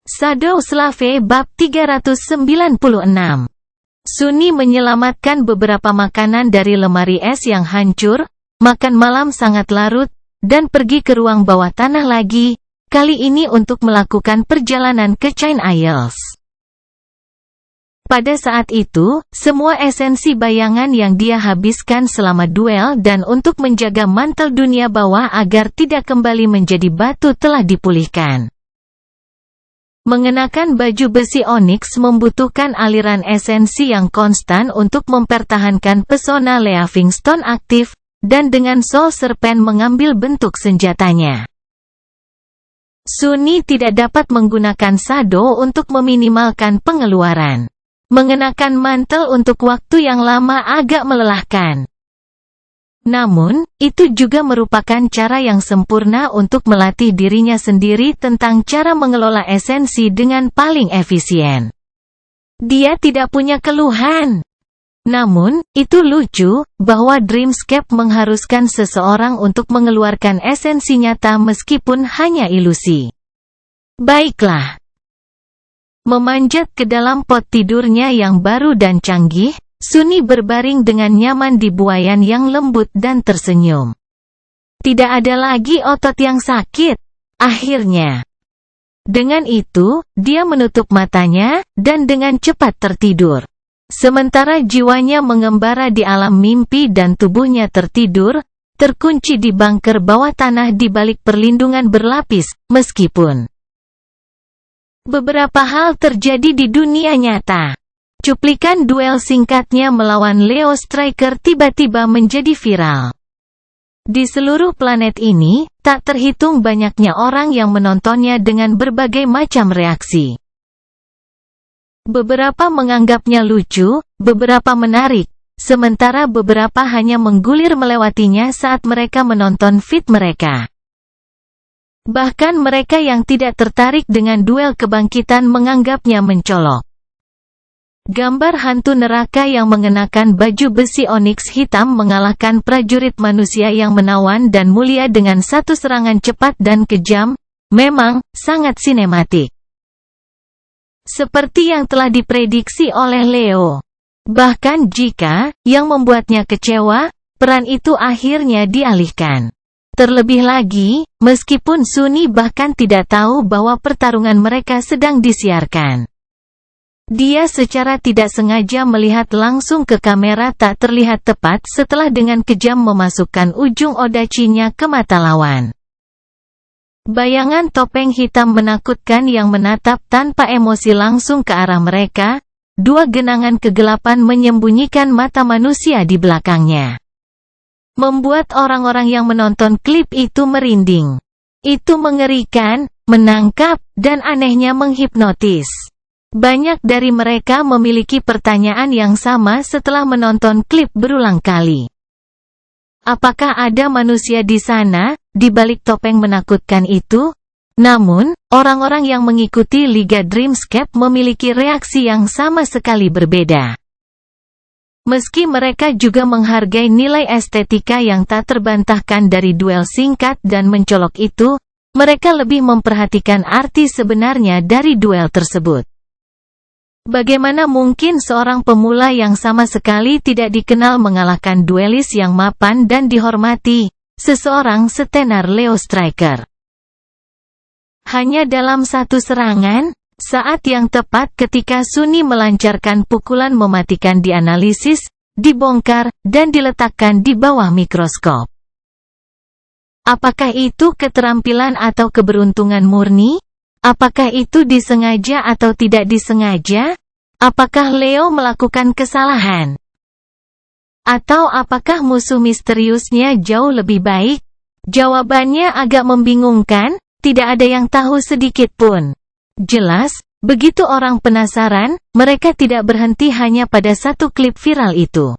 Shadow Slave Bab 396. Sunny menyelamatkan beberapa makanan dari lemari es yang hancur, makan malam sangat larut, dan pergi ke ruang bawah tanah lagi, kali ini untuk melakukan perjalanan ke Chain Isles. Pada saat itu, semua esensi bayangan yang dia habiskan selama duel dan untuk menjaga mantel dunia bawah agar tidak kembali menjadi batu telah dipulihkan. Mengenakan baju besi onyx membutuhkan aliran esensi yang konstan untuk mempertahankan pesona Leavingstone aktif, dan dengan Soul Serpent mengambil bentuk senjatanya. Sunny tidak dapat menggunakan shadow untuk meminimalkan pengeluaran. Mengenakan mantel untuk waktu yang lama agak melelahkan. Namun, itu juga merupakan cara yang sempurna untuk melatih dirinya sendiri tentang cara mengelola esensi dengan paling efisien. Dia tidak punya keluhan. Namun, itu lucu, bahwa Dreamscape mengharuskan seseorang untuk mengeluarkan esensi nyata meskipun hanya ilusi. Baiklah. Memanjat ke dalam pot tidurnya yang baru dan canggih, Sunny berbaring dengan nyaman di buayan yang lembut dan tersenyum. Tidak ada lagi otot yang sakit. Akhirnya. Dengan itu, dia menutup matanya, dan dengan cepat tertidur. Sementara jiwanya mengembara di alam mimpi dan tubuhnya tertidur, terkunci di bunker bawah tanah di balik perlindungan berlapis, meskipun beberapa hal terjadi di dunia nyata. Cuplikan duel singkatnya melawan Leo Striker tiba-tiba menjadi viral. Di seluruh planet ini, tak terhitung banyaknya orang yang menontonnya dengan berbagai macam reaksi. Beberapa menganggapnya lucu, beberapa menarik, sementara beberapa hanya menggulir melewatinya saat mereka menonton feed mereka. Bahkan mereka yang tidak tertarik dengan duel kebangkitan menganggapnya mencolok. Gambar hantu neraka yang mengenakan baju besi onyx hitam mengalahkan prajurit manusia yang menawan dan mulia dengan satu serangan cepat dan kejam, memang sangat sinematik. Seperti yang telah diprediksi oleh Leo. Bahkan jika yang membuatnya kecewa, peran itu akhirnya dialihkan. Terlebih lagi, meskipun Sunny bahkan tidak tahu bahwa pertarungan mereka sedang disiarkan. Dia secara tidak sengaja melihat langsung ke kamera tak terlihat tepat setelah dengan kejam memasukkan ujung odachinya ke mata lawan. Bayangan topeng hitam menakutkan yang menatap tanpa emosi langsung ke arah mereka, dua genangan kegelapan menyembunyikan mata manusia di belakangnya. Membuat orang-orang yang menonton klip itu merinding. Itu mengerikan, menangkap, dan anehnya menghipnotis. Banyak dari mereka memiliki pertanyaan yang sama setelah menonton klip berulang kali. Apakah ada manusia di sana, di balik topeng menakutkan itu? Namun, orang-orang yang mengikuti Liga Dreamscape memiliki reaksi yang sama sekali berbeda. Meski mereka juga menghargai nilai estetika yang tak terbantahkan dari duel singkat dan mencolok itu, mereka lebih memperhatikan arti sebenarnya dari duel tersebut. Bagaimana mungkin seorang pemula yang sama sekali tidak dikenal mengalahkan duelis yang mapan dan dihormati, seseorang setenar Leo Striker? Hanya dalam satu serangan, saat yang tepat ketika Sunny melancarkan pukulan mematikan dianalisis, dibongkar, dan diletakkan di bawah mikroskop. Apakah itu keterampilan atau keberuntungan murni? Apakah itu disengaja atau tidak disengaja? Apakah Leo melakukan kesalahan? Atau apakah musuh misteriusnya jauh lebih baik? Jawabannya agak membingungkan, tidak ada yang tahu sedikit pun. Jelas, begitu orang penasaran, mereka tidak berhenti hanya pada satu klip viral itu.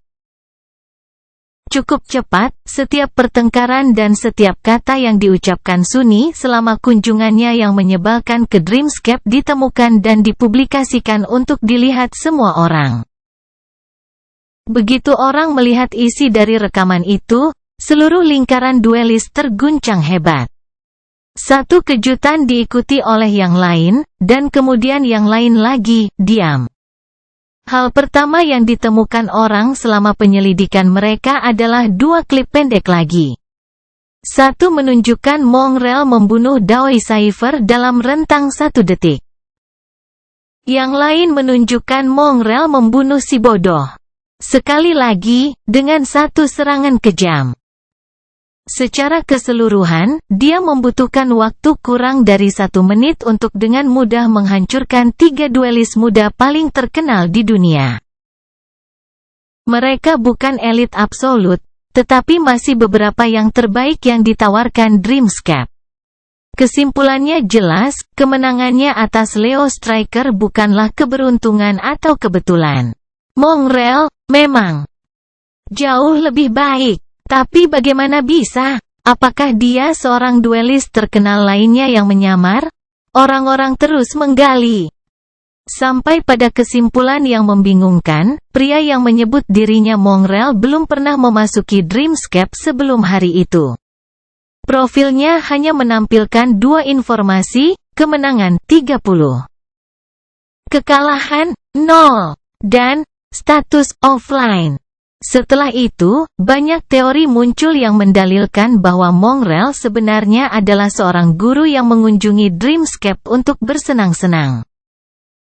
Cukup cepat, setiap pertengkaran dan setiap kata yang diucapkan Sunny selama kunjungannya yang menyebalkan ke Dreamscape ditemukan dan dipublikasikan untuk dilihat semua orang. Begitu orang melihat isi dari rekaman itu, seluruh lingkaran duelis terguncang hebat. Satu kejutan diikuti oleh yang lain, dan kemudian yang lain lagi, diam. Hal pertama yang ditemukan orang selama penyelidikan mereka adalah dua klip pendek lagi. Satu menunjukkan Mongrel membunuh Doi Cypher dalam rentang 1 detik. Yang lain menunjukkan Mongrel membunuh si bodoh. Sekali lagi, dengan satu serangan kejam. Secara keseluruhan, dia membutuhkan waktu kurang dari 1 menit untuk dengan mudah menghancurkan 3 duelis muda paling terkenal di dunia. Mereka bukan elit absolut, tetapi masih beberapa yang terbaik yang ditawarkan Dreamscape. Kesimpulannya jelas, kemenangannya atas Leo Striker bukanlah keberuntungan atau kebetulan. Mongrel, memang jauh lebih baik. Tapi bagaimana bisa? Apakah dia seorang duelis terkenal lainnya yang menyamar? Orang-orang terus menggali. Sampai pada kesimpulan yang membingungkan, pria yang menyebut dirinya Mongrel belum pernah memasuki Dreamscape sebelum hari itu. Profilnya hanya menampilkan 2 informasi, kemenangan 30. Kekalahan, 0. Dan, status offline. Setelah itu, banyak teori muncul yang mendalilkan bahwa Mongrel sebenarnya adalah seorang guru yang mengunjungi Dreamscape untuk bersenang-senang.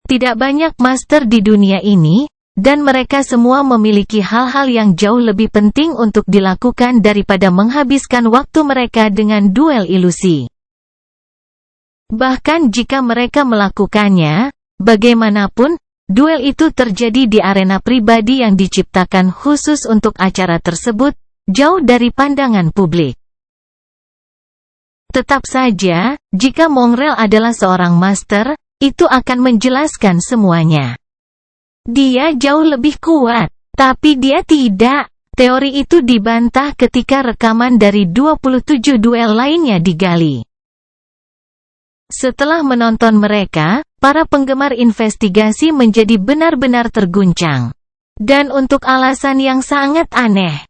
Tidak banyak master di dunia ini, dan mereka semua memiliki hal-hal yang jauh lebih penting untuk dilakukan daripada menghabiskan waktu mereka dengan duel ilusi. Bahkan jika mereka melakukannya, bagaimanapun, duel itu terjadi di arena pribadi yang diciptakan khusus untuk acara tersebut, jauh dari pandangan publik. Tetap saja, jika Mongrel adalah seorang master, itu akan menjelaskan semuanya. Dia jauh lebih kuat, tapi dia tidak. Teori itu dibantah ketika rekaman dari 27 duel lainnya digali. Setelah menonton mereka, para penggemar investigasi menjadi benar-benar terguncang. Dan untuk alasan yang sangat aneh.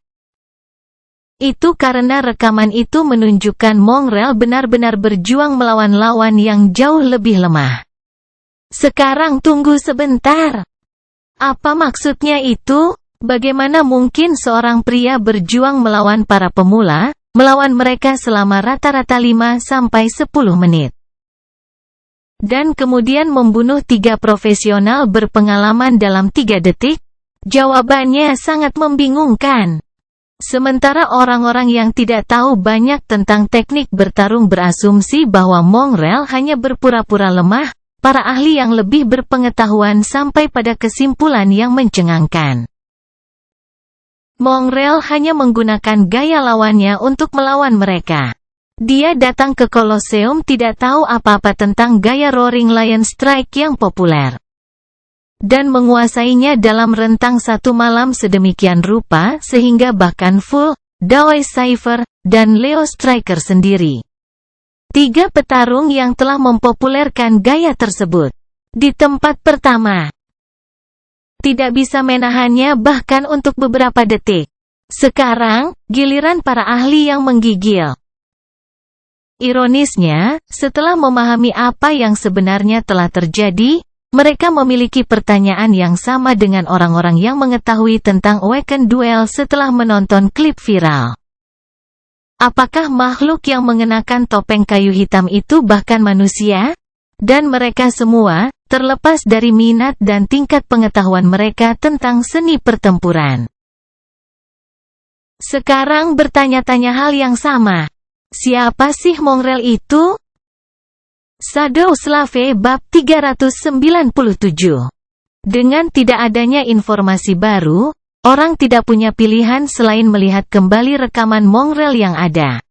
Itu karena rekaman itu menunjukkan Mongrel benar-benar berjuang melawan lawan yang jauh lebih lemah. Sekarang tunggu sebentar. Apa maksudnya itu? Bagaimana mungkin seorang pria berjuang melawan para pemula, melawan mereka selama rata-rata 5-10 menit? Dan kemudian membunuh 3 profesional berpengalaman dalam 3 detik? Jawabannya sangat membingungkan. Sementara orang-orang yang tidak tahu banyak tentang teknik bertarung berasumsi bahwa Mongrel hanya berpura-pura lemah, para ahli yang lebih berpengetahuan sampai pada kesimpulan yang mencengangkan. Mongrel hanya menggunakan gaya lawannya untuk melawan mereka. Dia datang ke Colosseum tidak tahu apa-apa tentang gaya Roaring Lion Strike yang populer. Dan menguasainya dalam rentang 1 malam sedemikian rupa sehingga bahkan full, Doi Cypher, dan Leo Striker sendiri. 3 petarung yang telah mempopulerkan gaya tersebut. Di tempat pertama. Tidak bisa menahannya bahkan untuk beberapa detik. Sekarang, giliran para ahli yang menggigil. Ironisnya, setelah memahami apa yang sebenarnya telah terjadi, mereka memiliki pertanyaan yang sama dengan orang-orang yang mengetahui tentang Awaken Duel setelah menonton klip viral. Apakah makhluk yang mengenakan topeng kayu hitam itu bahkan manusia? Dan mereka semua, terlepas dari minat dan tingkat pengetahuan mereka tentang seni pertempuran, sekarang bertanya-tanya hal yang sama. Siapa sih Mongrel itu? Shadow Slave bab 397. Dengan tidak adanya informasi baru, orang tidak punya pilihan selain melihat kembali rekaman Mongrel yang ada.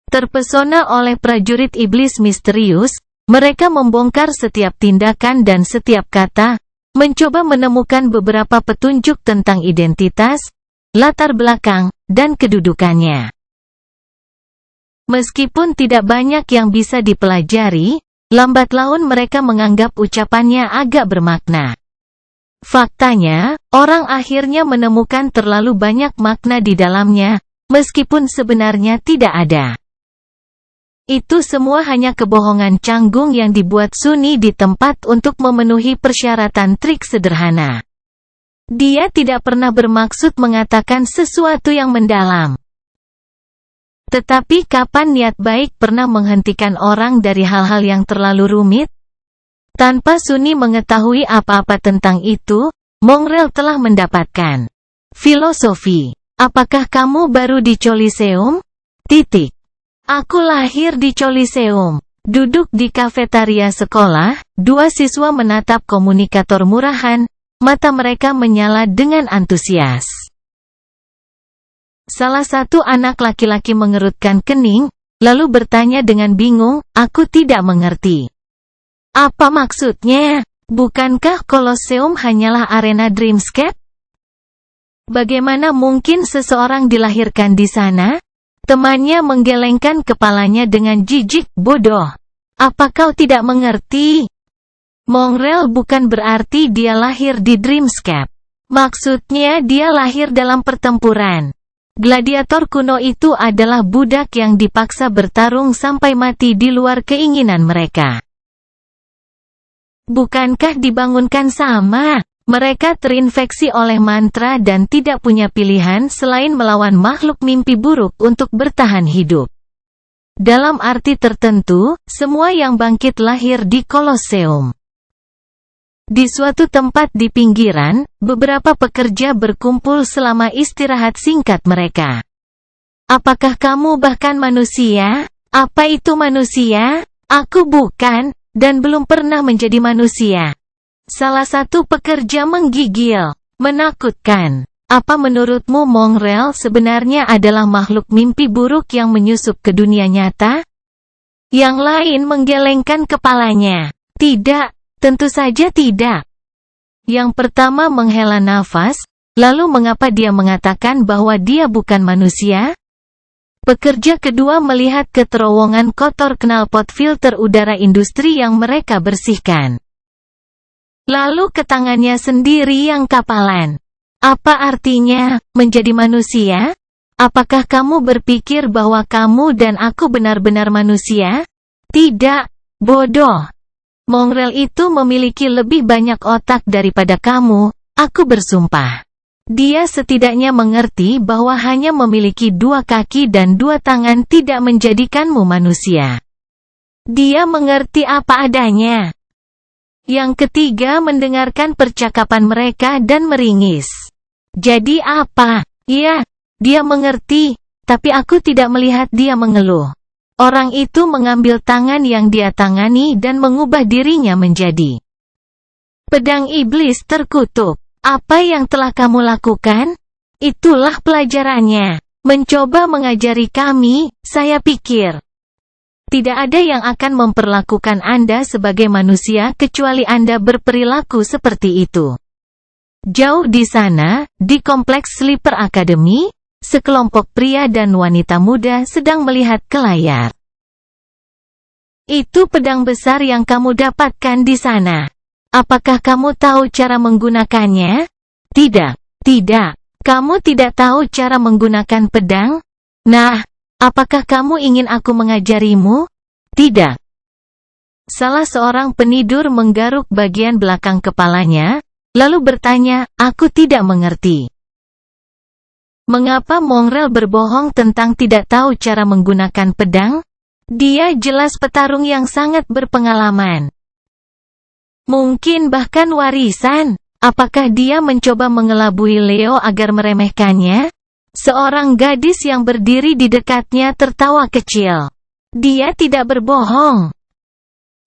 Terpesona oleh prajurit iblis misterius, mereka membongkar setiap tindakan dan setiap kata, mencoba menemukan beberapa petunjuk tentang identitas, latar belakang, dan kedudukannya. Meskipun tidak banyak yang bisa dipelajari, lambat laun mereka menganggap ucapannya agak bermakna. Faktanya, orang akhirnya menemukan terlalu banyak makna di dalamnya, meskipun sebenarnya tidak ada. Itu semua hanya kebohongan canggung yang dibuat Sunny di tempat untuk memenuhi persyaratan trik sederhana. Dia tidak pernah bermaksud mengatakan sesuatu yang mendalam. Tetapi kapan niat baik pernah menghentikan orang dari hal-hal yang terlalu rumit? Tanpa Sunny mengetahui apa-apa tentang itu, Mongrel telah mendapatkan filosofi. Apakah kamu baru di Coliseum? Aku lahir di Coliseum. Duduk di kafetaria sekolah, dua siswa menatap komunikator murahan, mata mereka menyala dengan antusias. Salah satu anak laki-laki mengerutkan kening, lalu bertanya dengan bingung, "Aku tidak mengerti. Apa maksudnya? Bukankah Colosseum hanyalah arena Dreamscape? Bagaimana mungkin seseorang dilahirkan di sana?" Temannya menggelengkan kepalanya dengan jijik, "Bodoh. Apa kau tidak mengerti? Mongrel bukan berarti dia lahir di Dreamscape. Maksudnya dia lahir dalam pertempuran. Gladiator kuno itu adalah budak yang dipaksa bertarung sampai mati di luar keinginan mereka. Bukankah dibangunkan sama? Mereka terinfeksi oleh mantra dan tidak punya pilihan selain melawan makhluk mimpi buruk untuk bertahan hidup. Dalam arti tertentu, semua yang bangkit lahir di Colosseum." Di suatu tempat di pinggiran, beberapa pekerja berkumpul selama istirahat singkat mereka. "Apakah kamu bahkan manusia? Apa itu manusia? Aku bukan, dan belum pernah menjadi manusia." Salah satu pekerja menggigil. "Menakutkan. Apa menurutmu Mongrel sebenarnya adalah makhluk mimpi buruk yang menyusup ke dunia nyata?" Yang lain menggelengkan kepalanya. "Tidak, tentu saja tidak." Yang pertama menghela nafas, lalu mengapa dia mengatakan bahwa dia bukan manusia? Pekerja kedua melihat ke terowongan kotor knalpot filter udara industri yang mereka bersihkan. Lalu ke tangannya sendiri yang kapalan. "Apa artinya, menjadi manusia? Apakah kamu berpikir bahwa kamu dan aku benar-benar manusia? Tidak, bodoh. Mongrel itu memiliki lebih banyak otak daripada kamu, aku bersumpah. Dia setidaknya mengerti bahwa hanya memiliki 2 kaki dan 2 tangan tidak menjadikanmu manusia. Dia mengerti apa adanya." Yang ketiga mendengarkan percakapan mereka dan meringis. "Jadi apa?" "Ya, dia mengerti, tapi aku tidak melihat dia mengeluh." Orang itu mengambil tangan yang dia tangani dan mengubah dirinya menjadi pedang iblis terkutuk. "Apa yang telah kamu lakukan? Itulah pelajarannya. Mencoba mengajari kami, saya pikir. Tidak ada yang akan memperlakukan Anda sebagai manusia kecuali Anda berperilaku seperti itu." Jauh di sana, di kompleks Sleeper Academy, sekelompok pria dan wanita muda sedang melihat ke layar. "Itu pedang besar yang kamu dapatkan di sana. Apakah kamu tahu cara menggunakannya?" "Tidak. Kamu tidak tahu cara menggunakan pedang? Nah, apakah kamu ingin aku mengajarimu?" "Tidak." Salah seorang penidur menggaruk bagian belakang kepalanya, lalu bertanya, "Aku tidak mengerti. Mengapa Mongrel berbohong tentang tidak tahu cara menggunakan pedang? Dia jelas petarung yang sangat berpengalaman. Mungkin bahkan warisan. Apakah dia mencoba mengelabui Leo agar meremehkannya?" Seorang gadis yang berdiri di dekatnya tertawa kecil. "Dia tidak berbohong.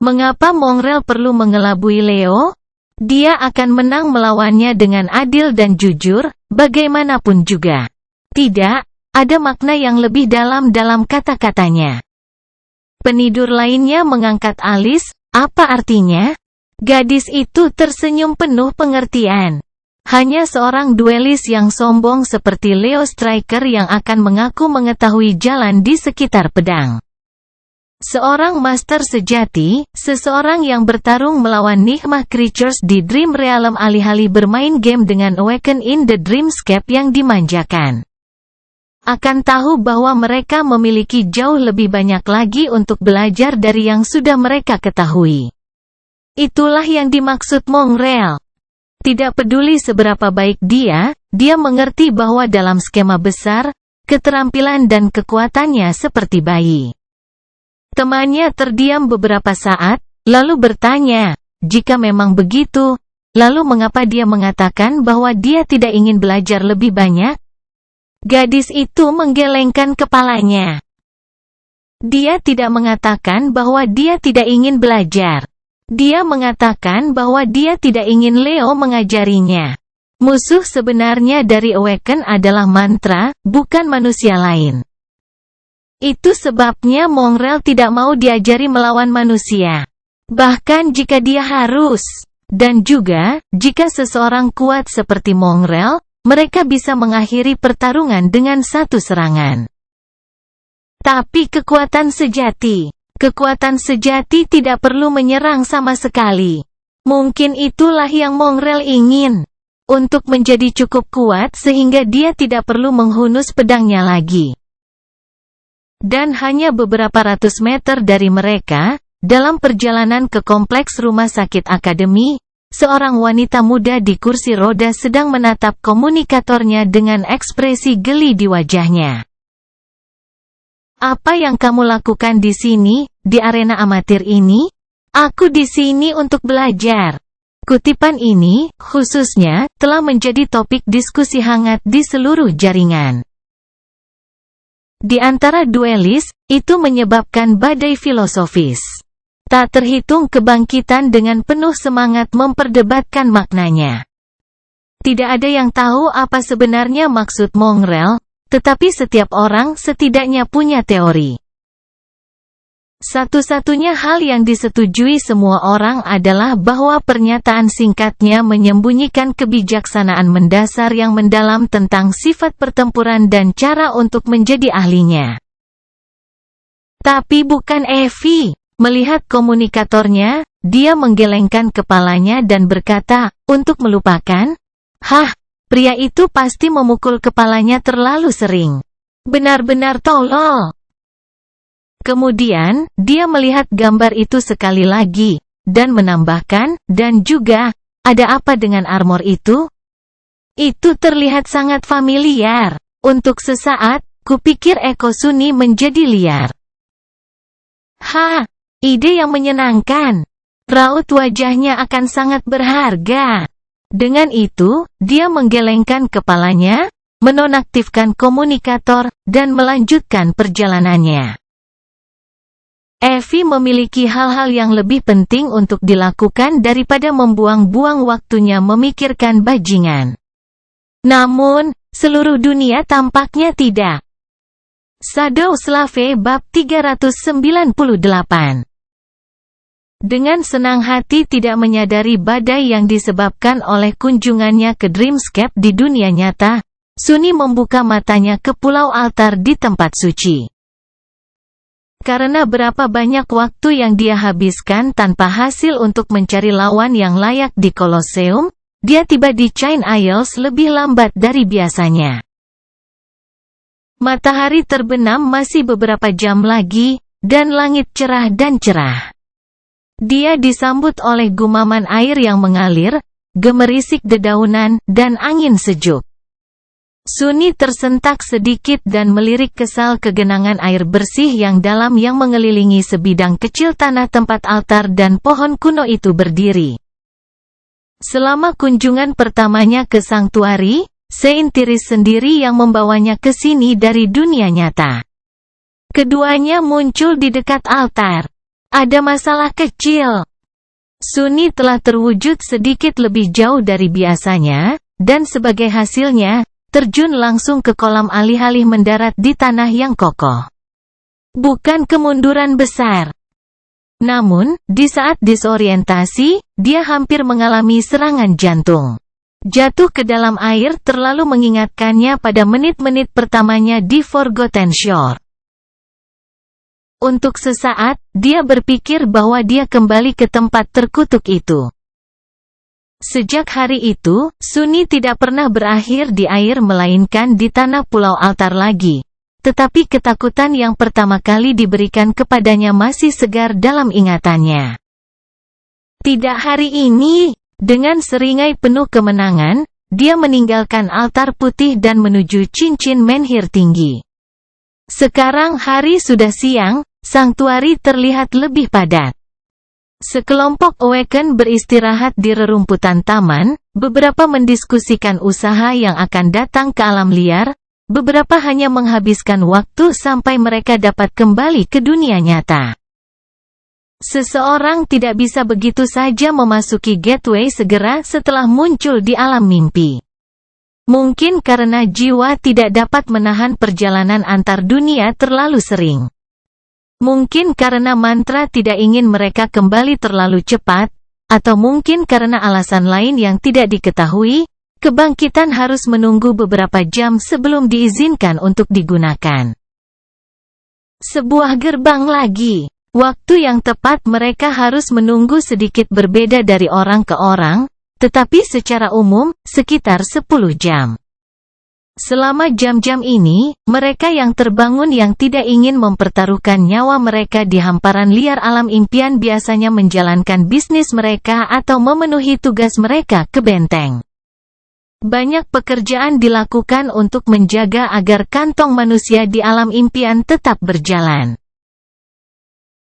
Mengapa Mongrel perlu mengelabui Leo? Dia akan menang melawannya dengan adil dan jujur, bagaimanapun juga. Tidak, ada makna yang lebih dalam kata-katanya." Penidur lainnya mengangkat alis, "Apa artinya?" Gadis itu tersenyum penuh pengertian. Hanya seorang duelis yang sombong seperti Leo Striker yang akan mengaku mengetahui jalan di sekitar pedang. Seorang master sejati, seseorang yang bertarung melawan Nigma Creatures di Dream Realm alih-alih bermain game dengan Awaken in the Dreamscape yang dimanjakan. akan tahu bahwa mereka memiliki jauh lebih banyak lagi untuk belajar dari yang sudah mereka ketahui. Itulah yang dimaksud Mongrel. Tidak peduli seberapa baik dia mengerti bahwa dalam skema besar, keterampilan dan kekuatannya seperti bayi. Temannya terdiam beberapa saat, lalu bertanya, jika memang begitu, lalu mengapa dia mengatakan bahwa dia tidak ingin belajar lebih banyak? Gadis itu menggelengkan kepalanya. Dia tidak mengatakan bahwa dia tidak ingin belajar. Dia mengatakan bahwa dia tidak ingin Leo mengajarinya. Musuh sebenarnya dari Awaken adalah mantra, bukan manusia lain. Itu sebabnya Mongrel tidak mau diajari melawan manusia. Bahkan jika dia harus. Dan juga, jika seseorang kuat seperti Mongrel, mereka bisa mengakhiri pertarungan dengan satu serangan. Tapi kekuatan sejati tidak perlu menyerang sama sekali. Mungkin itulah yang Mongrel ingin. Untuk menjadi cukup kuat sehingga dia tidak perlu menghunus pedangnya lagi. Dan hanya beberapa ratus meter dari mereka, dalam perjalanan ke kompleks rumah sakit akademi, seorang wanita muda di kursi roda sedang menatap komunikatornya dengan ekspresi geli di wajahnya. Apa yang kamu lakukan di sini, di arena amatir ini? Aku di sini untuk belajar. Kutipan ini, khususnya, telah menjadi topik diskusi hangat di seluruh jaringan. Di antara duelis, itu menyebabkan badai filosofis. Tak terhitung kebangkitan dengan penuh semangat memperdebatkan maknanya. Tidak ada yang tahu apa sebenarnya maksud Mongrel, tetapi setiap orang setidaknya punya teori. Satu-satunya hal yang disetujui semua orang adalah bahwa pernyataan singkatnya menyembunyikan kebijaksanaan mendasar yang mendalam tentang sifat pertempuran dan cara untuk menjadi ahlinya. Tapi bukan Evie. Melihat komunikatornya, dia menggelengkan kepalanya dan berkata, untuk melupakan? Hah, pria itu pasti memukul kepalanya terlalu sering. Benar-benar tolol. Kemudian, dia melihat gambar itu sekali lagi, dan menambahkan, dan juga, ada apa dengan armor itu? Itu terlihat sangat familiar. Untuk sesaat, kupikir Eko Suni menjadi liar. Ide yang menyenangkan. Raut wajahnya akan sangat berharga. Dengan itu, dia menggelengkan kepalanya, menonaktifkan komunikator, dan melanjutkan perjalanannya. Evie memiliki hal-hal yang lebih penting untuk dilakukan daripada membuang-buang waktunya memikirkan bajingan. Namun, seluruh dunia tampaknya tidak. Shadow Slave bab 398. Dengan senang hati tidak menyadari badai yang disebabkan oleh kunjungannya ke Dreamscape di dunia nyata, Suni membuka matanya ke pulau altar di tempat suci. Karena berapa banyak waktu yang dia habiskan tanpa hasil untuk mencari lawan yang layak di Colosseum, dia tiba di Chain Isles lebih lambat dari biasanya. Matahari terbenam masih beberapa jam lagi, dan langit cerah dan cerah. Dia disambut oleh gumaman air yang mengalir, gemerisik dedaunan, dan angin sejuk. Suni tersentak sedikit dan melirik kesal ke genangan air bersih yang dalam yang mengelilingi sebidang kecil tanah tempat altar dan pohon kuno itu berdiri. Selama kunjungan pertamanya ke Sanktuari, Saint Tiris sendiri yang membawanya ke sini dari dunia nyata. Keduanya muncul di dekat altar. Ada masalah kecil. Suni telah terwujud sedikit lebih jauh dari biasanya, dan sebagai hasilnya, terjun langsung ke kolam alih-alih mendarat di tanah yang kokoh. Bukan kemunduran besar. Namun, di saat disorientasi, dia hampir mengalami serangan jantung. Jatuh ke dalam air terlalu mengingatkannya pada menit-menit pertamanya di Forgotten Shore. Untuk sesaat, dia berpikir bahwa dia kembali ke tempat terkutuk itu. Sejak hari itu, Sunni tidak pernah berakhir di air melainkan di tanah pulau altar lagi. Tetapi ketakutan yang pertama kali diberikan kepadanya masih segar dalam ingatannya. Tidak hari ini, dengan seringai penuh kemenangan, dia meninggalkan altar putih dan menuju cincin menhir tinggi. Sekarang hari sudah siang, sanktuari terlihat lebih padat. Sekelompok Awaken beristirahat di rerumputan taman, beberapa mendiskusikan usaha yang akan datang ke alam liar, beberapa hanya menghabiskan waktu sampai mereka dapat kembali ke dunia nyata. Seseorang tidak bisa begitu saja memasuki gateway segera setelah muncul di alam mimpi. Mungkin karena jiwa tidak dapat menahan perjalanan antar dunia terlalu sering. Mungkin karena mantra tidak ingin mereka kembali terlalu cepat, atau mungkin karena alasan lain yang tidak diketahui, kebangkitan harus menunggu beberapa jam sebelum diizinkan untuk digunakan. Sebuah gerbang lagi. Waktu yang tepat mereka harus menunggu sedikit berbeda dari orang ke orang, tetapi secara umum, sekitar 10 jam. Selama jam-jam ini, mereka yang terbangun yang tidak ingin mempertaruhkan nyawa mereka di hamparan liar alam impian biasanya menjalankan bisnis mereka atau memenuhi tugas mereka ke benteng. Banyak pekerjaan dilakukan untuk menjaga agar kantong manusia di alam impian tetap berjalan.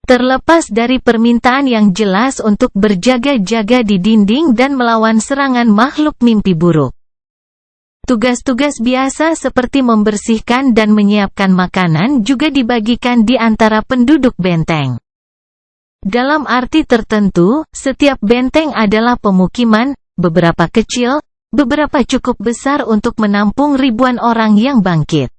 Terlepas dari permintaan yang jelas untuk berjaga-jaga di dinding dan melawan serangan makhluk mimpi buruk. Tugas-tugas biasa seperti membersihkan dan menyiapkan makanan juga dibagikan di antara penduduk benteng. Dalam arti tertentu, setiap benteng adalah pemukiman, beberapa kecil, beberapa cukup besar untuk menampung ribuan orang yang bangkit.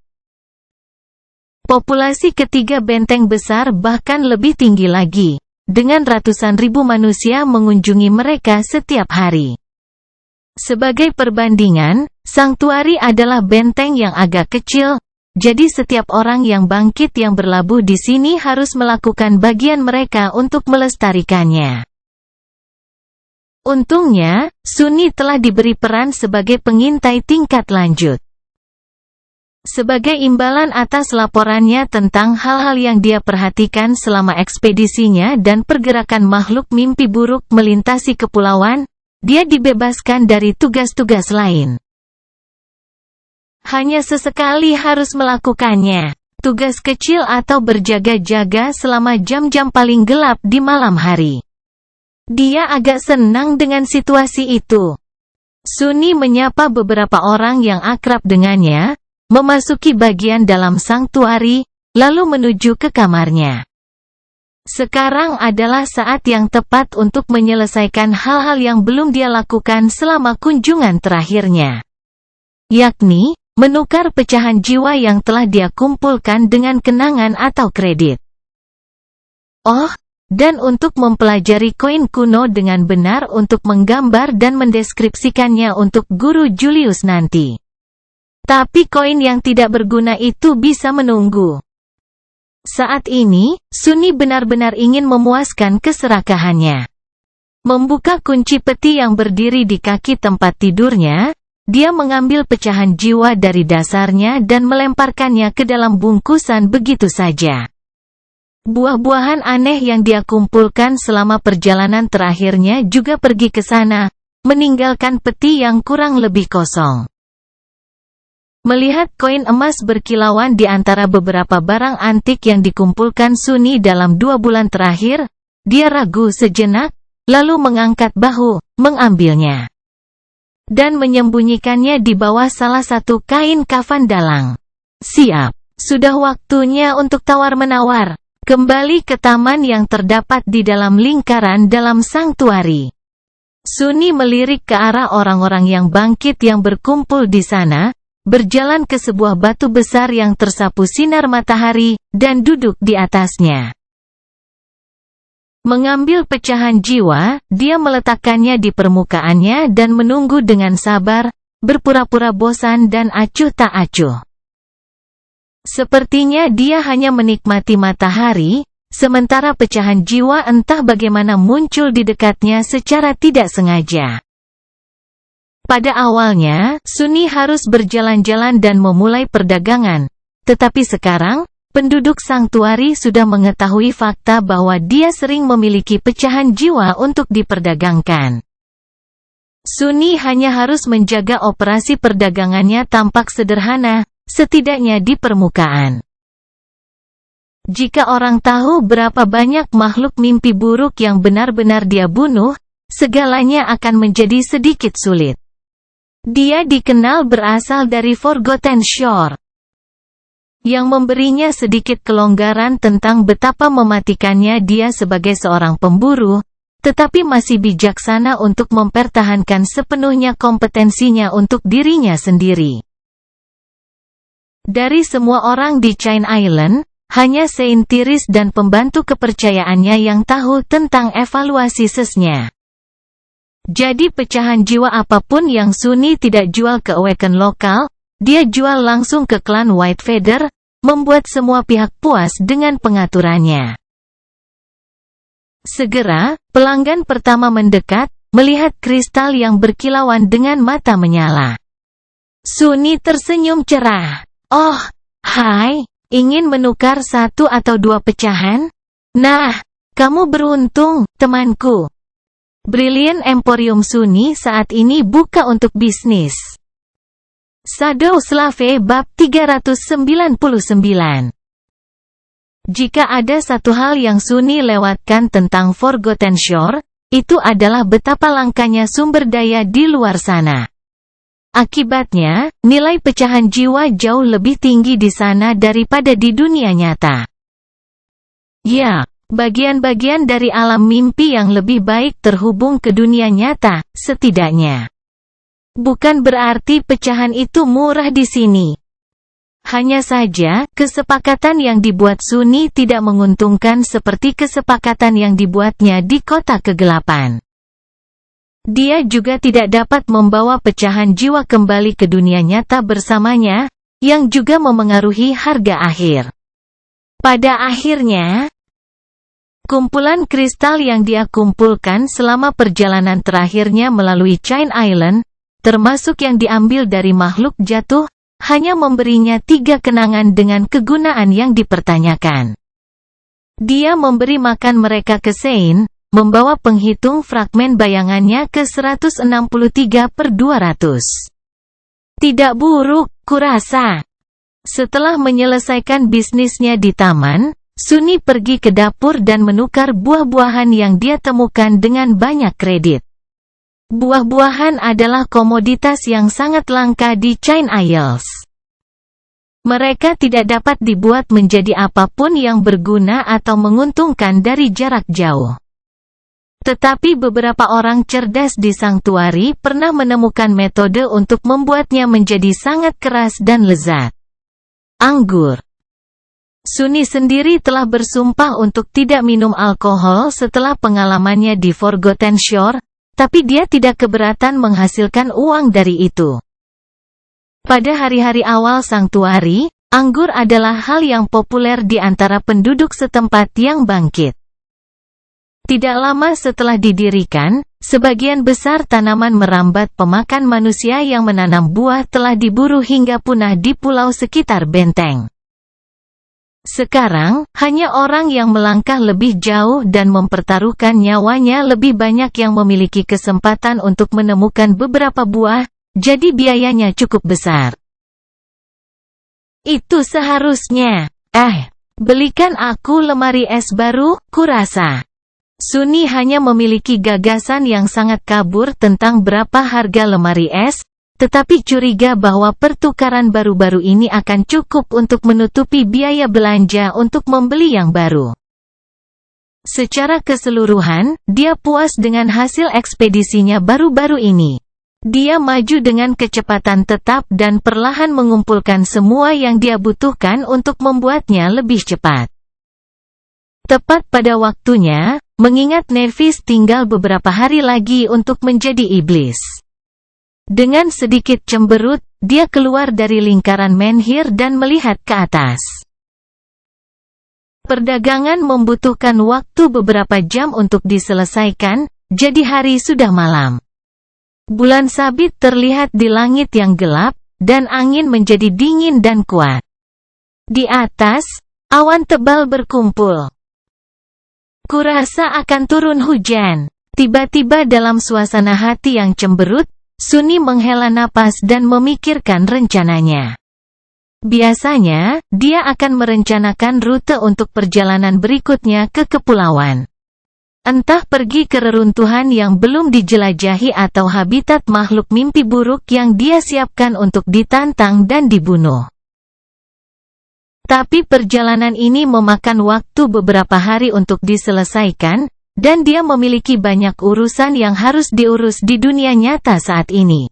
Populasi ketiga benteng besar bahkan lebih tinggi lagi, dengan ratusan ribu manusia mengunjungi mereka setiap hari. Sebagai perbandingan, sanktuari adalah benteng yang agak kecil, jadi setiap orang yang bangkit yang berlabuh di sini harus melakukan bagian mereka untuk melestarikannya. Untungnya, Sunni telah diberi peran sebagai pengintai tingkat lanjut. Sebagai imbalan atas laporannya tentang hal-hal yang dia perhatikan selama ekspedisinya dan pergerakan makhluk mimpi buruk melintasi kepulauan, dia dibebaskan dari tugas-tugas lain. Hanya sesekali harus melakukannya. Tugas kecil atau berjaga-jaga selama jam-jam paling gelap di malam hari. Dia agak senang dengan situasi itu. Sunni menyapa beberapa orang yang akrab dengannya, memasuki bagian dalam sanktuari, lalu menuju ke kamarnya. Sekarang adalah saat yang tepat untuk menyelesaikan hal-hal yang belum dia lakukan selama kunjungan terakhirnya. Yakni, menukar pecahan jiwa yang telah dia kumpulkan dengan kenangan atau kredit. Oh, dan untuk mempelajari koin kuno dengan benar untuk menggambar dan mendeskripsikannya untuk Guru Julius nanti. Tapi koin yang tidak berguna itu bisa menunggu. Saat ini, Sunni benar-benar ingin memuaskan keserakahannya. Membuka kunci peti yang berdiri di kaki tempat tidurnya, dia mengambil pecahan jiwa dari dasarnya dan melemparkannya ke dalam bungkusan begitu saja. Buah-buahan aneh yang dia kumpulkan selama perjalanan terakhirnya juga pergi ke sana, meninggalkan peti yang kurang lebih kosong. Melihat koin emas berkilauan di antara beberapa barang antik yang dikumpulkan Sunni dalam 2 bulan terakhir, dia ragu sejenak, lalu mengangkat bahu, mengambilnya. Dan menyembunyikannya di bawah salah satu kain kafan dalang. Siap. Sudah waktunya untuk tawar-menawar. Kembali ke taman yang terdapat di dalam lingkaran dalam sanktuari. Sunni melirik ke arah orang-orang yang bangkit yang berkumpul di sana, berjalan ke sebuah batu besar yang tersapu sinar matahari, dan duduk di atasnya. Mengambil pecahan jiwa, dia meletakkannya di permukaannya dan menunggu dengan sabar, berpura-pura bosan dan acuh tak acuh. Sepertinya dia hanya menikmati matahari, sementara pecahan jiwa entah bagaimana muncul di dekatnya secara tidak sengaja. Pada awalnya, Sunny harus berjalan-jalan dan memulai perdagangan. Tetapi sekarang, penduduk Sanktuari sudah mengetahui fakta bahwa dia sering memiliki pecahan jiwa untuk diperdagangkan. Sunny hanya harus menjaga operasi perdagangannya tampak sederhana, setidaknya di permukaan. Jika orang tahu berapa banyak makhluk mimpi buruk yang benar-benar dia bunuh, segalanya akan menjadi sedikit sulit. Dia dikenal berasal dari Forgotten Shore, yang memberinya sedikit kelonggaran tentang betapa mematikannya dia sebagai seorang pemburu, tetapi masih bijaksana untuk mempertahankan sepenuhnya kompetensinya untuk dirinya sendiri. Dari semua orang di Chain Island, hanya Saint Tiris dan pembantu kepercayaannya yang tahu tentang evaluasi sesnya. Jadi pecahan jiwa apapun yang Sunny tidak jual ke Awaken lokal, dia jual langsung ke klan White Feather, membuat semua pihak puas dengan pengaturannya. Segera, pelanggan pertama mendekat, melihat kristal yang berkilauan dengan mata menyala. Sunny tersenyum cerah. Oh, hai, ingin menukar 1 atau 2 pecahan? Nah, kamu beruntung, temanku. Brilliant Emporium Sunny saat ini buka untuk bisnis. Shadow Slave Bab 399. Jika ada satu hal yang Sunny lewatkan tentang Forgotten Shore, itu adalah betapa langkanya sumber daya di luar sana. Akibatnya, nilai pecahan jiwa jauh lebih tinggi di sana daripada di dunia nyata. Ya, bagian-bagian dari alam mimpi yang lebih baik terhubung ke dunia nyata, setidaknya. Bukan berarti pecahan itu murah di sini. Hanya saja, kesepakatan yang dibuat Sunny tidak menguntungkan seperti kesepakatan yang dibuatnya di kota kegelapan. Dia juga tidak dapat membawa pecahan jiwa kembali ke dunia nyata bersamanya, yang juga memengaruhi harga akhir. Pada akhirnya, kumpulan kristal yang dia kumpulkan selama perjalanan terakhirnya melalui Chain Island, termasuk yang diambil dari makhluk jatuh, hanya memberinya 3 kenangan dengan kegunaan yang dipertanyakan. Dia memberi makan mereka ke Saint, membawa penghitung fragmen bayangannya ke 163/200. Tidak buruk, kurasa. Setelah menyelesaikan bisnisnya di taman, Sunny pergi ke dapur dan menukar buah-buahan yang dia temukan dengan banyak kredit. Buah-buahan adalah komoditas yang sangat langka di Chain Isles. Mereka tidak dapat dibuat menjadi apapun yang berguna atau menguntungkan dari jarak jauh. Tetapi beberapa orang cerdas di Sanktuari pernah menemukan metode untuk membuatnya menjadi sangat keras dan lezat. Anggur. Sunny sendiri telah bersumpah untuk tidak minum alkohol setelah pengalamannya di Forgotten Shore, tapi dia tidak keberatan menghasilkan uang dari itu. Pada hari-hari awal Sanktuari, anggur adalah hal yang populer di antara penduduk setempat yang bangkit. Tidak lama setelah didirikan, sebagian besar tanaman merambat pemakan manusia yang menanam buah telah diburu hingga punah di pulau sekitar benteng. Sekarang, hanya orang yang melangkah lebih jauh dan mempertaruhkan nyawanya lebih banyak yang memiliki kesempatan untuk menemukan beberapa buah, jadi biayanya cukup besar. Itu seharusnya. Belikan aku lemari es baru, kurasa. Sunny hanya memiliki gagasan yang sangat kabur tentang berapa harga lemari es, tetapi curiga bahwa pertukaran baru-baru ini akan cukup untuk menutupi biaya belanja untuk membeli yang baru. Secara keseluruhan, dia puas dengan hasil ekspedisinya baru-baru ini. Dia maju dengan kecepatan tetap dan perlahan mengumpulkan semua yang dia butuhkan untuk membuatnya lebih cepat. Tepat pada waktunya, mengingat Nevis tinggal beberapa hari lagi untuk menjadi iblis. Dengan sedikit cemberut, dia keluar dari lingkaran menhir dan melihat ke atas. Perdagangan membutuhkan waktu beberapa jam untuk diselesaikan, jadi hari sudah malam. Bulan sabit terlihat di langit yang gelap, dan angin menjadi dingin dan kuat. Di atas, awan tebal berkumpul. Kurasa akan turun hujan. Tiba-tiba dalam suasana hati yang cemberut, Sunny menghela napas dan memikirkan rencananya. Biasanya, dia akan merencanakan rute untuk perjalanan berikutnya ke kepulauan. Entah pergi ke reruntuhan yang belum dijelajahi atau habitat makhluk mimpi buruk yang dia siapkan untuk ditantang dan dibunuh. Tapi perjalanan ini memakan waktu beberapa hari untuk diselesaikan, dan dia memiliki banyak urusan yang harus diurus di dunia nyata saat ini.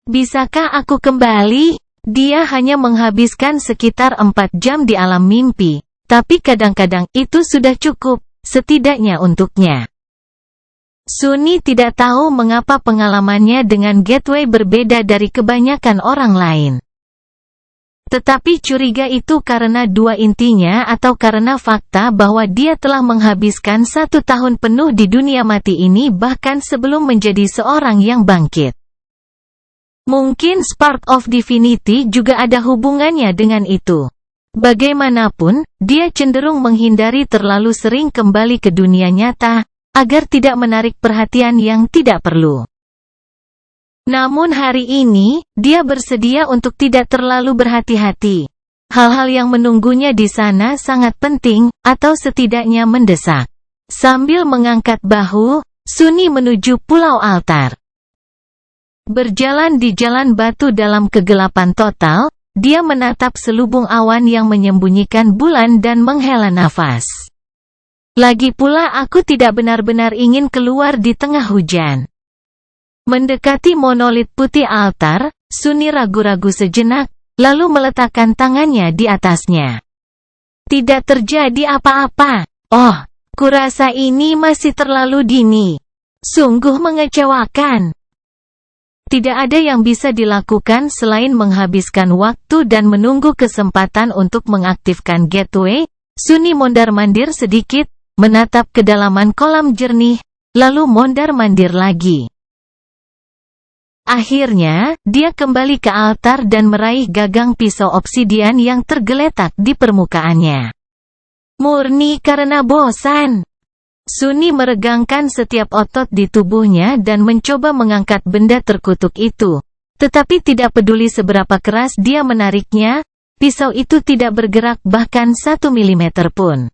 Bisakah aku kembali? Dia hanya menghabiskan sekitar 4 jam di alam mimpi, tapi kadang-kadang itu sudah cukup. Setidaknya untuknya. Sunny tidak tahu mengapa pengalamannya dengan Gateway berbeda dari kebanyakan orang lain. Tetapi curiga itu karena dua intinya atau karena fakta bahwa dia telah menghabiskan 1 tahun penuh di dunia mati ini bahkan sebelum menjadi seorang yang bangkit. Mungkin Spark of Divinity juga ada hubungannya dengan itu. Bagaimanapun, dia cenderung menghindari terlalu sering kembali ke dunia nyata, agar tidak menarik perhatian yang tidak perlu. Namun hari ini, dia bersedia untuk tidak terlalu berhati-hati. Hal-hal yang menunggunya di sana sangat penting, atau setidaknya mendesak. Sambil mengangkat bahu, Sunny menuju Pulau Altar. Berjalan di jalan batu dalam kegelapan total, dia menatap selubung awan yang menyembunyikan bulan dan menghela nafas. Lagi pula aku tidak benar-benar ingin keluar di tengah hujan. Mendekati monolit putih altar, Sunny ragu-ragu sejenak, lalu meletakkan tangannya di atasnya. Tidak terjadi apa-apa. Oh, kurasa ini masih terlalu dini. Sungguh mengecewakan. Tidak ada yang bisa dilakukan selain menghabiskan waktu dan menunggu kesempatan untuk mengaktifkan Gateway. Sunny mondar-mandir sedikit, menatap kedalaman kolam jernih, lalu mondar-mandir lagi. Akhirnya, dia kembali ke altar dan meraih gagang pisau obsidian yang tergeletak di permukaannya. Murni karena bosan. Sunny meregangkan setiap otot di tubuhnya dan mencoba mengangkat benda terkutuk itu. Tetapi tidak peduli seberapa keras dia menariknya, pisau itu tidak bergerak bahkan 1 milimeter pun.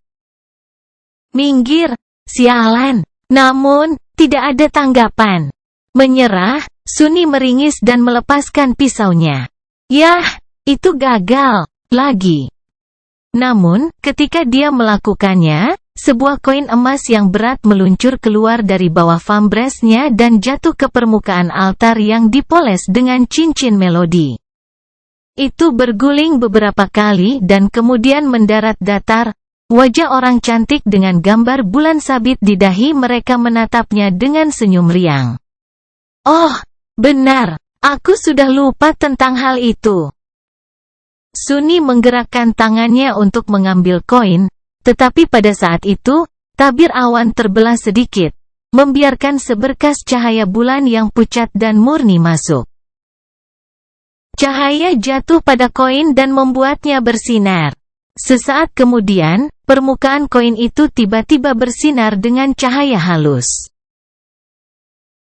Minggir, sialan. Namun, tidak ada tanggapan. Menyerah, Sunny meringis dan melepaskan pisaunya. Yah, itu gagal. Lagi. Namun, ketika dia melakukannya, sebuah koin emas yang berat meluncur keluar dari bawah vambrasnya dan jatuh ke permukaan altar yang dipoles dengan cincin melodi. Itu berguling beberapa kali dan kemudian mendarat datar. Wajah orang cantik dengan gambar bulan sabit di dahi mereka menatapnya dengan senyum riang. Oh, benar, aku sudah lupa tentang hal itu. Sunny menggerakkan tangannya untuk mengambil koin, tetapi pada saat itu, tabir awan terbelah sedikit, membiarkan seberkas cahaya bulan yang pucat dan murni masuk. Cahaya jatuh pada koin dan membuatnya bersinar. Sesaat kemudian, permukaan koin itu tiba-tiba bersinar dengan cahaya halus.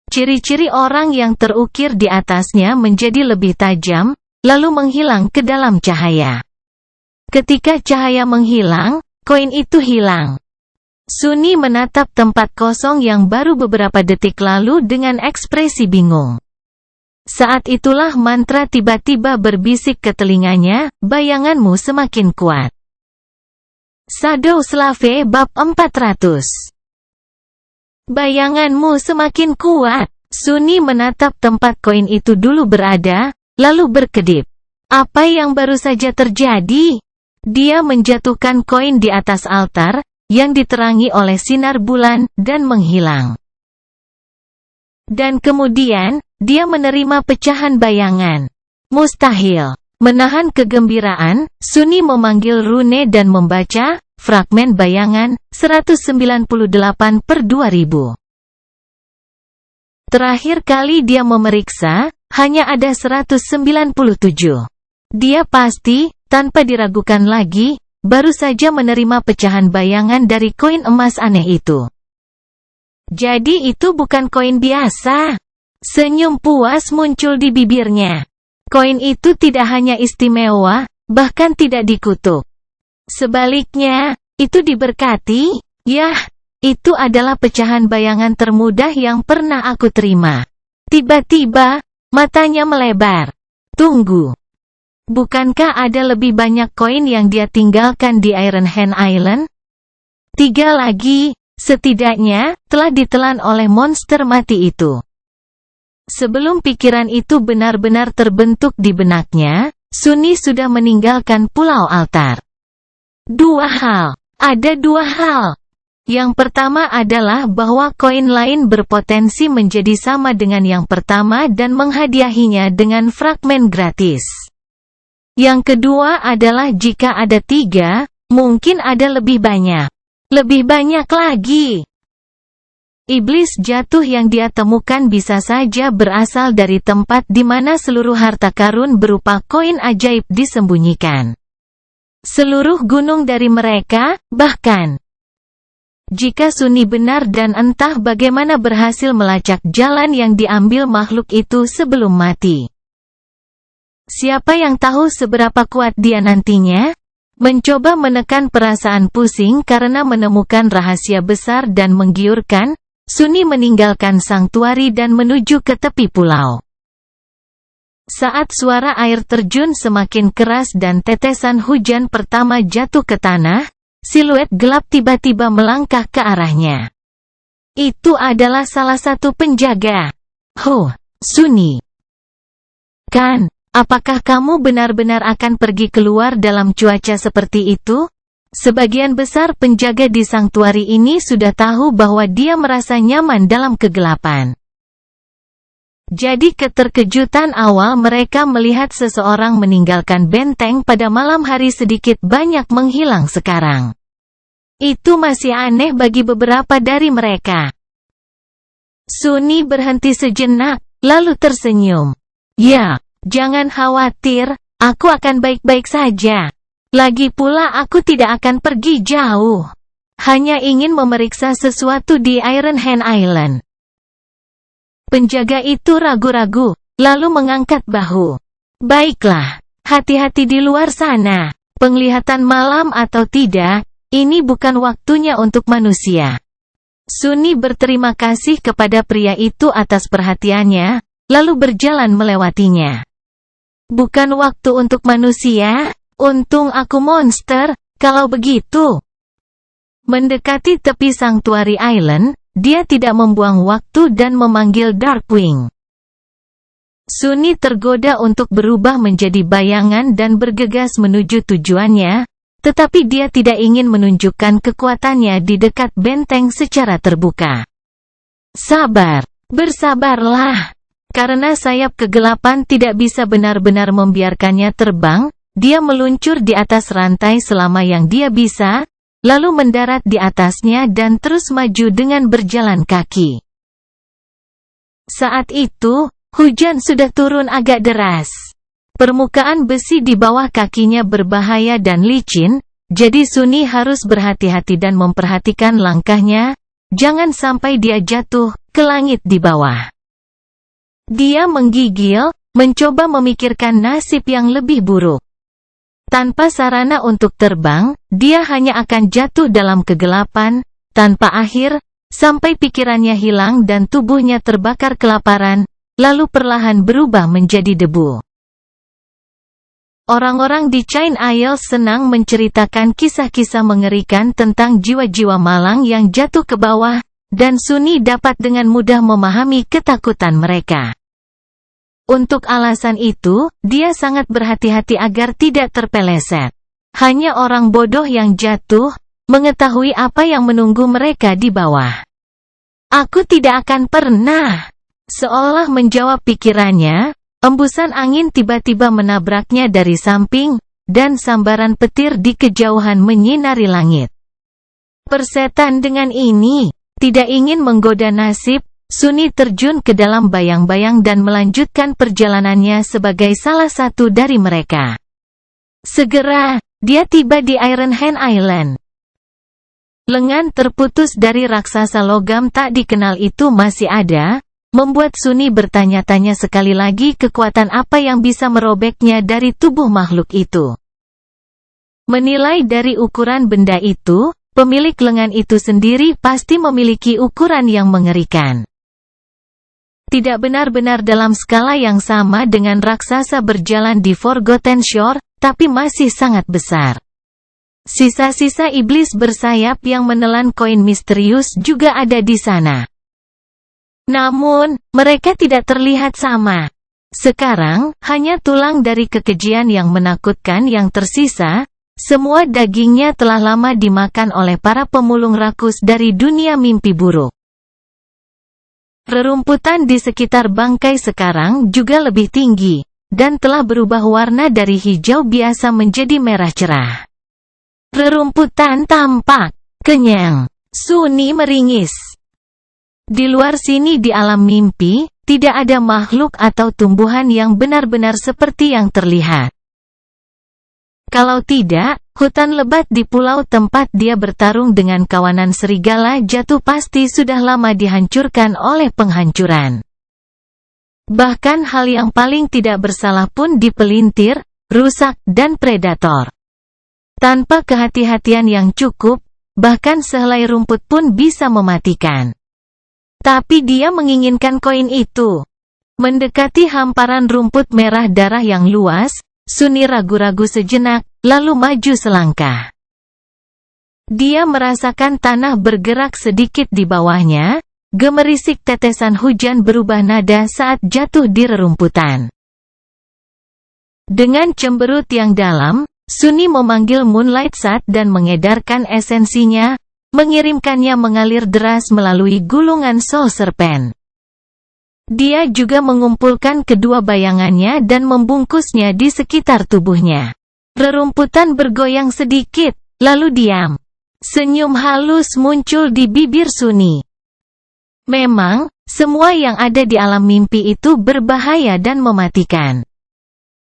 Ciri-ciri orang yang terukir di atasnya menjadi lebih tajam, lalu menghilang ke dalam cahaya. Ketika cahaya menghilang, koin itu hilang. Sunny menatap tempat kosong yang baru beberapa detik lalu dengan ekspresi bingung. Saat itulah mantra tiba-tiba berbisik ke telinganya, bayanganmu semakin kuat. Shadow Slave Bab 400. Bayanganmu semakin kuat. Sunny menatap tempat koin itu dulu berada, lalu berkedip. Apa yang baru saja terjadi? Dia menjatuhkan koin di atas altar, yang diterangi oleh sinar bulan, dan menghilang. Dan kemudian, dia menerima pecahan bayangan. Mustahil. Menahan kegembiraan, Sunny memanggil rune dan membaca, fragmen bayangan, 198/2000. Terakhir kali dia memeriksa, hanya ada 197. Dia pasti, tanpa diragukan lagi, baru saja menerima pecahan bayangan dari koin emas aneh itu. Jadi itu bukan koin biasa. Senyum puas muncul di bibirnya. Koin itu tidak hanya istimewa, bahkan tidak dikutuk. Sebaliknya, itu diberkati. Yah, itu adalah pecahan bayangan termudah yang pernah aku terima. Tiba-tiba, matanya melebar. Tunggu. Bukankah ada lebih banyak koin yang dia tinggalkan di Iron Hand Island? 3 lagi, setidaknya, telah ditelan oleh monster mati itu. Sebelum pikiran itu benar-benar terbentuk di benaknya, Sunny sudah meninggalkan Pulau Altar. Ada dua hal. Yang pertama adalah bahwa koin lain berpotensi menjadi sama dengan yang pertama dan menghadiahinya dengan fragmen gratis. Yang kedua adalah jika ada 3, mungkin ada lebih banyak. Lebih banyak lagi. Iblis jatuh yang dia temukan bisa saja berasal dari tempat di mana seluruh harta karun berupa koin ajaib disembunyikan. Seluruh gunung dari mereka, bahkan jika Sunny benar dan entah bagaimana berhasil melacak jalan yang diambil makhluk itu sebelum mati. Siapa yang tahu seberapa kuat dia nantinya? Mencoba menekan perasaan pusing karena menemukan rahasia besar dan menggiurkan, Sunny meninggalkan sangtuari dan menuju ke tepi pulau. Saat suara air terjun semakin keras dan tetesan hujan pertama jatuh ke tanah, siluet gelap tiba-tiba melangkah ke arahnya. Itu adalah salah satu penjaga. Sunny. Kan, apakah kamu benar-benar akan pergi keluar dalam cuaca seperti itu? Sebagian besar penjaga di sangtuari ini sudah tahu bahwa dia merasa nyaman dalam kegelapan. Jadi keterkejutan awal mereka melihat seseorang meninggalkan benteng pada malam hari sedikit banyak menghilang sekarang. Itu masih aneh bagi beberapa dari mereka. Sunny berhenti sejenak, lalu tersenyum. Ya, jangan khawatir, aku akan baik-baik saja. Lagi pula aku tidak akan pergi jauh. Hanya ingin memeriksa sesuatu di Iron Hand Island. Penjaga itu ragu-ragu, lalu mengangkat bahu. Baiklah, hati-hati di luar sana. Penglihatan malam atau tidak, ini bukan waktunya untuk manusia. Sunny berterima kasih kepada pria itu atas perhatiannya, lalu berjalan melewatinya. Bukan waktu untuk manusia? Untung aku monster, kalau begitu. Mendekati tepi Sanctuary Island, dia tidak membuang waktu dan memanggil Darkwing. Sunny tergoda untuk berubah menjadi bayangan dan bergegas menuju tujuannya, tetapi dia tidak ingin menunjukkan kekuatannya di dekat benteng secara terbuka. Bersabarlah. Karena sayap kegelapan tidak bisa benar-benar membiarkannya terbang, dia meluncur di atas rantai selama yang dia bisa, lalu mendarat di atasnya dan terus maju dengan berjalan kaki. Saat itu, hujan sudah turun agak deras. Permukaan besi di bawah kakinya berbahaya dan licin, jadi Sunny harus berhati-hati dan memperhatikan langkahnya, jangan sampai dia jatuh ke langit di bawah. Dia menggigil, mencoba memikirkan nasib yang lebih buruk. Tanpa sarana untuk terbang, dia hanya akan jatuh dalam kegelapan, tanpa akhir, sampai pikirannya hilang dan tubuhnya terbakar kelaparan, lalu perlahan berubah menjadi debu. Orang-orang di Chain Isles senang menceritakan kisah-kisah mengerikan tentang jiwa-jiwa malang yang jatuh ke bawah, dan Sunny dapat dengan mudah memahami ketakutan mereka. Untuk alasan itu, dia sangat berhati-hati agar tidak terpeleset. Hanya orang bodoh yang jatuh, mengetahui apa yang menunggu mereka di bawah. Aku tidak akan pernah. Seolah menjawab pikirannya, embusan angin tiba-tiba menabraknya dari samping, dan sambaran petir di kejauhan menyinari langit. Persetan dengan ini, tidak ingin menggoda nasib, Suni terjun ke dalam bayang-bayang dan melanjutkan perjalanannya sebagai salah satu dari mereka. Segera, dia tiba di Iron Hand Island. Lengan terputus dari raksasa logam tak dikenal itu masih ada, membuat Suni bertanya-tanya sekali lagi kekuatan apa yang bisa merobeknya dari tubuh makhluk itu. Menilai dari ukuran benda itu, pemilik lengan itu sendiri pasti memiliki ukuran yang mengerikan. Tidak benar-benar dalam skala yang sama dengan raksasa berjalan di Forgotten Shore, tapi masih sangat besar. Sisa-sisa iblis bersayap yang menelan koin misterius juga ada di sana. Namun, mereka tidak terlihat sama. Sekarang, hanya tulang dari kekejian yang menakutkan yang tersisa. Semua dagingnya telah lama dimakan oleh para pemulung rakus dari dunia mimpi buruk. Rerumputan di sekitar bangkai sekarang juga lebih tinggi, dan telah berubah warna dari hijau biasa menjadi merah cerah. Rerumputan tampak kenyang. Suni meringis. Di luar sini di alam mimpi, tidak ada makhluk atau tumbuhan yang benar-benar seperti yang terlihat. Kalau tidak, hutan lebat di pulau tempat dia bertarung dengan kawanan serigala jatuh pasti sudah lama dihancurkan oleh penghancuran. Bahkan hal yang paling tidak bersalah pun dipelintir, rusak, dan predator. Tanpa kehati-hatian yang cukup, bahkan sehelai rumput pun bisa mematikan. Tapi dia menginginkan koin itu. Mendekati hamparan rumput merah darah yang luas, Suni ragu-ragu sejenak, lalu maju selangkah. Dia merasakan tanah bergerak sedikit di bawahnya, gemerisik tetesan hujan berubah nada saat jatuh di rerumputan. Dengan cemberut yang dalam, Suni memanggil Moonlight Sat dan mengedarkan esensinya, mengirimkannya mengalir deras melalui gulungan Soul Serpent. Dia juga mengumpulkan kedua bayangannya dan membungkusnya di sekitar tubuhnya. Rerumputan bergoyang sedikit, lalu diam. Senyum halus muncul di bibir Suni. Memang, semua yang ada di alam mimpi itu berbahaya dan mematikan.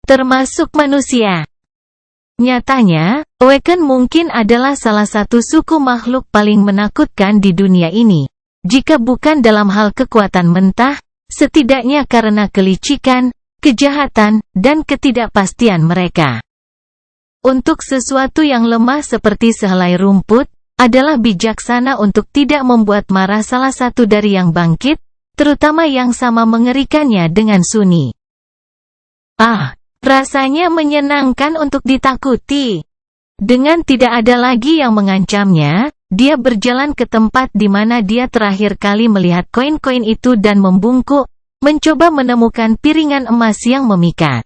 Termasuk manusia. Nyatanya, Awaken mungkin adalah salah satu suku makhluk paling menakutkan di dunia ini. Jika bukan dalam hal kekuatan mentah, setidaknya karena kelicikan, kejahatan, dan ketidakpastian mereka. Untuk sesuatu yang lemah seperti sehelai rumput, adalah bijaksana untuk tidak membuat marah salah satu dari yang bangkit, terutama yang sama mengerikannya dengan Suni. Rasanya menyenangkan untuk ditakuti. Dengan tidak ada lagi yang mengancamnya, dia berjalan ke tempat di mana dia terakhir kali melihat koin-koin itu dan membungkuk, mencoba menemukan piringan emas yang memikat.